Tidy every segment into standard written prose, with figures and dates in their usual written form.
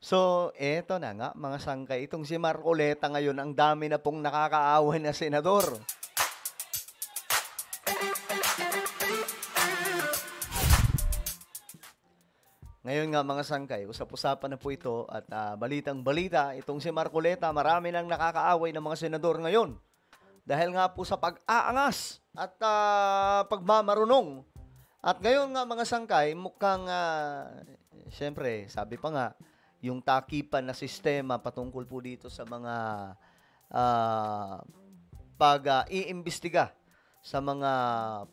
So, eto na nga mga sangkay. Itong si Marcoleta ngayon, ang dami na pong nakakaaway na senador. Ngayon nga mga sangkay, usap-usapan na po ito at balitang-balita, itong si Marcoleta, marami nang nakakaaway ng mga senador ngayon. Dahil nga po sa pag-aangas at pagmamarunong. At ngayon nga mga sangkay, mukhang, siyempre, sabi pa nga, yung takipan na sistema patungkol po dito sa mga pag-iimbestiga sa mga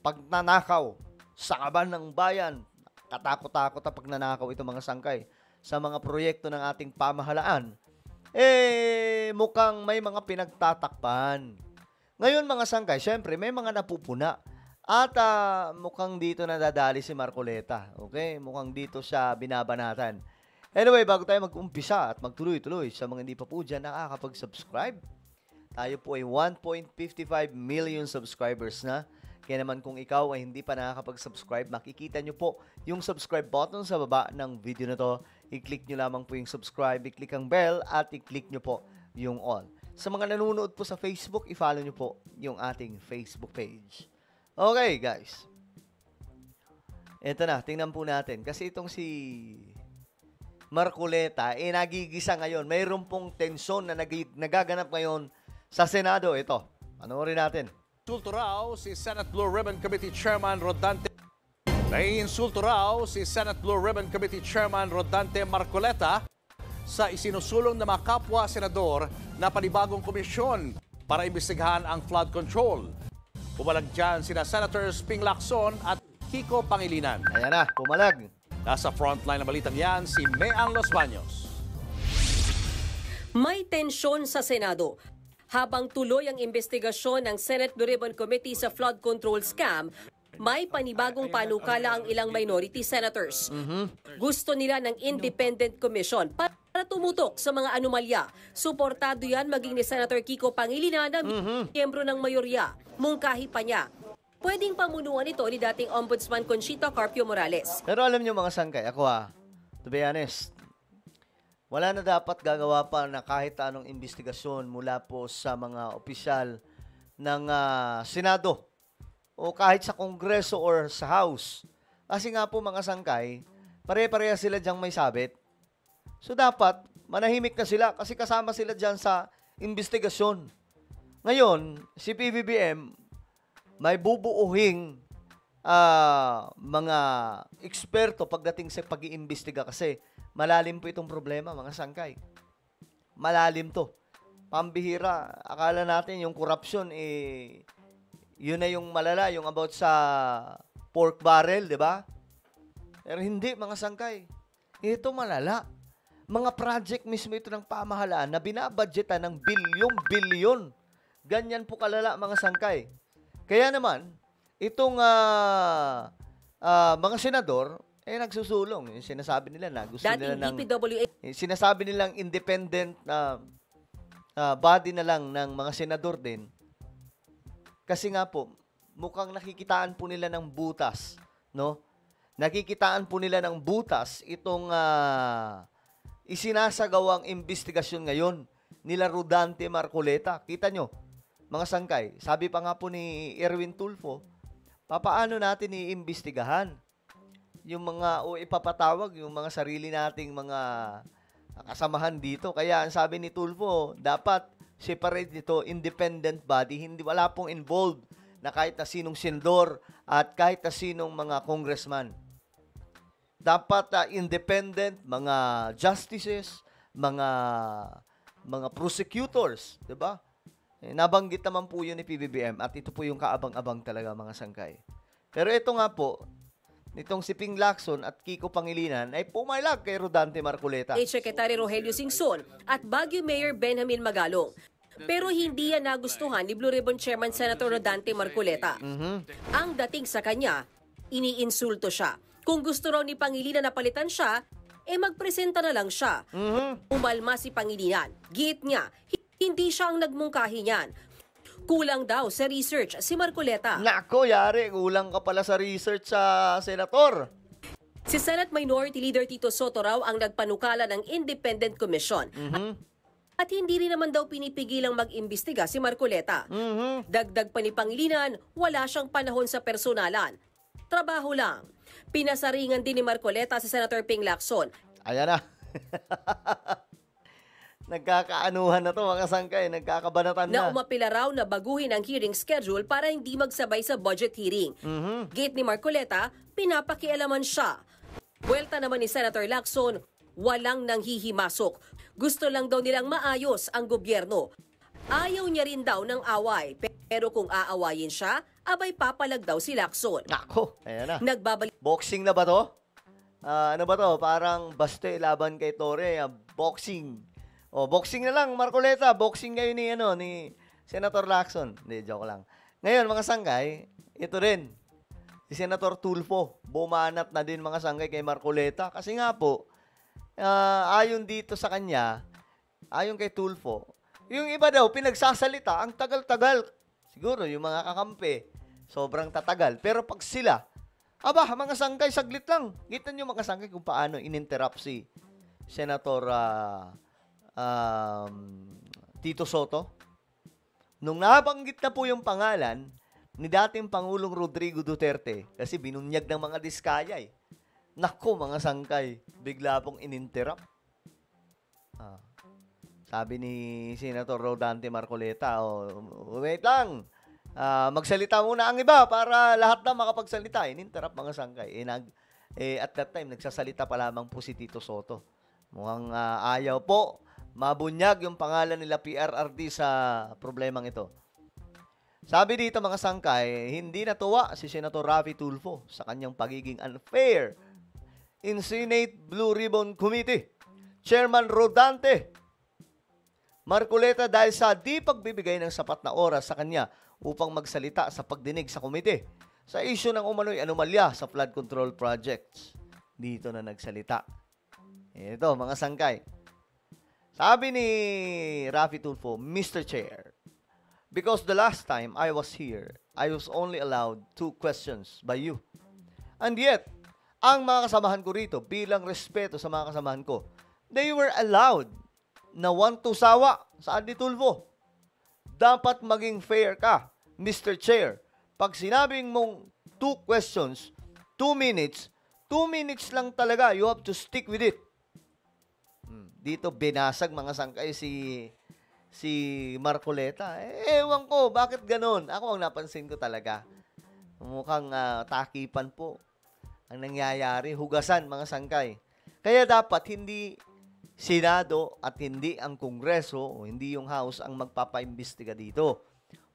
pagnanakaw sa kaban ng bayan. Katakot-takot na pagnanakaw ito mga sangkay sa mga proyekto ng ating pamahalaan. Mukhang may mga pinagtatakpan. Ngayon mga sangkay, syempre may mga napupuna. At mukhang dito nadadali si Marcoleta. Okay? Mukhang dito siya binabanatan. Anyway, bago tayo mag-umpisa at magtuloy-tuloy sa mga hindi pa po dyan nakakapag-subscribe, tayo po ay 1.55 million subscribers na. Kaya naman kung ikaw ay hindi pa nakakapag-subscribe, makikita nyo po yung subscribe button sa baba ng video na to. I-click nyo lamang po yung subscribe, i-click ang bell at i-click nyo po yung all. Sa mga nanonood po sa Facebook, i-follow nyo po yung ating Facebook page. Okay, guys. Ito na, tingnan po natin. Kasi itong si Marcoleta, nagigisa ngayon. Mayroon pong tensyon na nagaganap ngayon sa Senado. Ito, panoorin natin. Insulto raw si Senate Blue Ribbon Committee Chairman Rodante. Naiinsulto raw si Senate Blue Ribbon Committee Chairman Rodante Marcoleta sa isinusulong na mga kapwa-senador na panibagong komisyon para imbestigahan ang flood control. Pumalag dyan sina Senators Ping Lacson at Kiko Pangilinan. Ayan na, pumalag. Nasa frontline ng balitang yan si Mayan Los Baños. May tensyon sa Senado. Habang tuloy ang investigasyon ng Senate Blue Ribbon Committee sa flood control scam, may panibagong panukala ang ilang minority senators. Gusto nila ng independent commission para tumutok sa mga anomalya. Suportado yan maging ni Senator Kiko Pangilinan na miyembro ng mayorya. Mungkahi pa niya. Pwedeng pamunuan ito ni dating Ombudsman Conchita Carpio Morales. Pero alam nyo mga sangkay, ako to be honest, wala na dapat gagawa pa na kahit anong investigasyon mula po sa mga opisyal ng Senado o kahit sa Kongreso or sa House. Kasi nga po mga sangkay, pare-pareha sila diyang may sabit. So dapat, manahimik na sila kasi kasama sila dyan sa investigasyon. Ngayon, si PBBM, may bubuuhing mga eksperto pagdating sa pag-iimbestiga kasi malalim po itong problema, mga sangkay. Malalim to. Pambihira. Akala natin yung corruption, yun na yung malala, yung about sa pork barrel, di ba? Pero hindi, mga sangkay. Ito malala. Mga project mismo ito ng pamahalaan na binabudgetan ng bilyong-bilyon. Ganyan po kalala, mga sangkay. Kaya naman, itong mga senador, nagsusulong. Yung sinasabi nila na gusto nila ng sinasabi nilang independent body na lang ng mga senador din. Kasi nga po, mukhang nakikitaan po nila ng butas, no? Nakikitaan po nila ng butas itong isinasagawang investigasyon ngayon nila Rodante Marcoleta. Kita nyo, mga sangkay, sabi pa nga po ni Erwin Tulfo, papaano natin iimbestigahan yung mga o ipapatawag yung mga sarili nating mga kasamahan dito. Kaya ang sabi ni Tulfo, dapat separate nito, independent body, hindi wala pong involved na kahit na sinong senador at kahit na sinong mga congressman. Dapat independent mga justices, mga prosecutors, 'di ba? Nabanggit naman po yun ni PBBM at ito po yung kaabang-abang talaga, mga sangkay. Pero ito nga po, nitong si Ping Lacson at Kiko Pangilinan ay pumayag kay Rodante Marcoleta. Secretary Rogelio Singson at Baguio Mayor Benjamin Magalong. Pero hindi yan nagustuhan ni Blue Ribbon Chairman Senator Rodante Marcoleta. Ang dating sa kanya, iniinsulto siya. Kung gusto raw ni Pangilinan na palitan siya, magpresenta na lang siya. Umalma si Pangilinan. Git niya, hindi siya ang nagmungkahi niyan. Kulang daw sa research si Marcoleta. Nako, yari, kulang ka pala sa research sa senator. Si Senate Minority Leader Tito Soto raw ang nagpanukala ng Independent Commission. At hindi rin naman daw pinipigilang mag-imbestiga si Marcoleta. Dagdag pa ni Pangilinan, wala siyang panahon sa personalan. Trabaho lang. Pinasaringan din ni Marcoleta si Senator Ping Lacson. Ayan na. Nagkakaanuhan na to mga sangkay, nagkakabanatan Na na. umapila raw na baguhin ang hearing schedule para hindi magsabay sa budget hearing. Gate ni Marcoleta, pinapakialaman siya. Buwelta naman ni Senator Lacson, walang nanghihimasok. Gusto lang daw nilang maayos ang gobyerno. Ayaw niya rin daw ng away. Pero kung aawayin siya, abay papalag daw si Lacson. Nako, ayan na. Nagbabalik Boxing na ba to? Ano ba to? Parang Baste laban kay Torre, boxing. O, boxing na lang, Marcoleta. Boxing ngayon ni Senator Lacson. Hindi, joke lang. Ngayon, mga sangkay, ito rin. Si Senator Tulfo, bumanat na din mga sangkay kay Marcoleta. Kasi nga po, ayon dito sa kanya, ayon kay Tulfo, yung iba daw, pinagsasalita, ang tagal-tagal. Siguro, yung mga kakampi, sobrang tatagal. Pero pag sila, aba, mga sangkay, saglit lang. Kita nyo mga sangkay kung paano ininterrupt si Senator Tito Soto. Nung nabanggit na po yung pangalan ni dating Pangulong Rodrigo Duterte, kasi binunyag ng mga diskaya eh. Naku, mga sangkay, bigla pong ininterrupt. Sabi ni Senator Rodante Marcoleta, wait lang, magsalita muna ang iba para lahat na makapagsalita. Ininterrupt mga sangkay. At that time, nagsasalita pa lamang po si Tito Soto. Mukhang ayaw po mabunyag yung pangalan nila PRRD sa problemang ito. Sabi dito mga sangkay, hindi natuwa si Senator Raffy Tulfo sa kanyang pagiging unfair in Senate Blue Ribbon Committee. Chairman Rodante Marcoleta dahil sa di pagbibigay ng sapat na oras sa kanya upang magsalita sa pagdinig sa komite sa issue ng umano'y anomalya sa flood control projects. Dito na nagsalita. Ito mga sangkay. Sabi ni Raffy Tulfo, Mr. Chair, because the last time I was here, I was only allowed 2 questions by you. And yet, ang mga kasamahan ko rito, bilang respeto sa mga kasamahan ko, they were allowed na 1 to sawa sa Adi Tulfo. Dapat maging fair ka, Mr. Chair. Pag sinabing mong 2 questions, 2 minutes, 2 minutes lang talaga. You have to stick with it. Dito binasag mga sangkay si Marcoleta. Ewan ko, bakit ganon? Ako ang napansin ko talaga. Mukhang takipan po ang nangyayari. Hugasan mga sangkay. Kaya dapat hindi Senado at hindi ang Kongreso o hindi yung House ang magpapaimbestiga dito.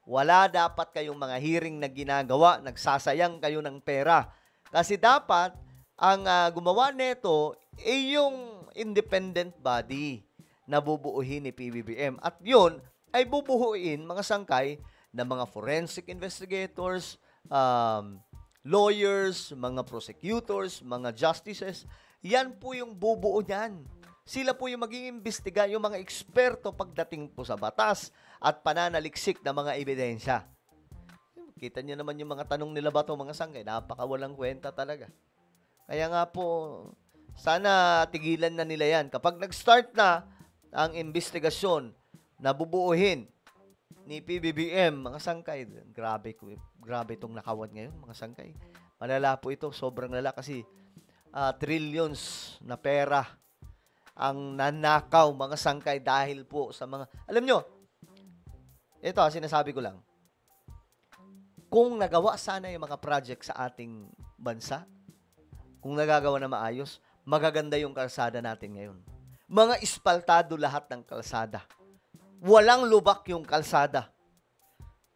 Wala dapat kayong mga hearing na ginagawa, nagsasayang kayo ng pera. Kasi dapat ang gumawa nito ay yung independent body na bubuuhin ni PBBM. At yun ay bubuuin mga sangkay na mga forensic investigators, lawyers, mga prosecutors, mga justices. Yan po yung bubuo niyan. Sila po yung maging imbestiga, yung mga eksperto pagdating po sa batas at pananaliksik na mga ebidensya. Kita niyo naman yung mga tanong nila ba ito, mga sangkay? Napakawalang kwenta talaga. Kaya nga po, sana tigilan na nila yan. Kapag nag-start na ang investigasyon na bubuuhin ni PBBM, mga sangkay, grabe itong nakawad ngayon, mga sangkay. Malala po ito, sobrang lala kasi trillions na pera ang nanakaw, mga sangkay, dahil po sa mga... Alam nyo, ito, sinasabi ko lang, kung nagawa sana yung mga project sa ating bansa, kung nagagawa na maayos, magaganda yung kalsada natin ngayon. Mga ispaltado lahat ng kalsada. Walang lubak yung kalsada.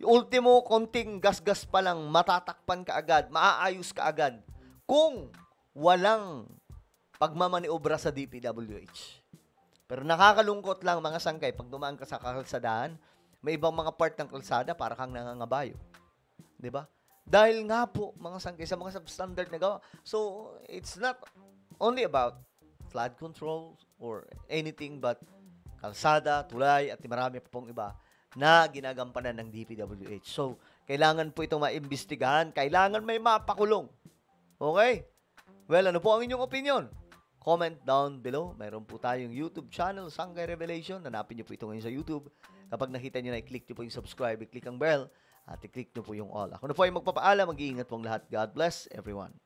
Yung ultimo, konting gas-gas pa lang, matatakpan ka agad, maaayos ka agad. Kung walang pagmamaniobra sa DPWH. Pero nakakalungkot lang mga sangkay, pag dumaan ka sa kalsadahan, may ibang mga part ng kalsada para kang nangangabayo. 'Di ba? Dahil nga po, mga sangkay, sa mga substandard na gawa. So, it's not only about flood control or anything but kalsada, tulay, at marami pa pong iba na ginagampanan ng DPWH. So, kailangan po itong maimbestigahan. Kailangan may mapakulong. Okay? Well, ano po ang inyong opinion? Comment down below. Mayroon po tayong YouTube channel, Sangkay Revelation. Hanapin niyo po ito ngayon sa YouTube. Kapag nakita niyo na, i-click niyo po yung subscribe, i-click ang bell, at i-click niyo po yung all. Ako na po ay magpapaalam. Mag-iingat po ang lahat. God bless everyone.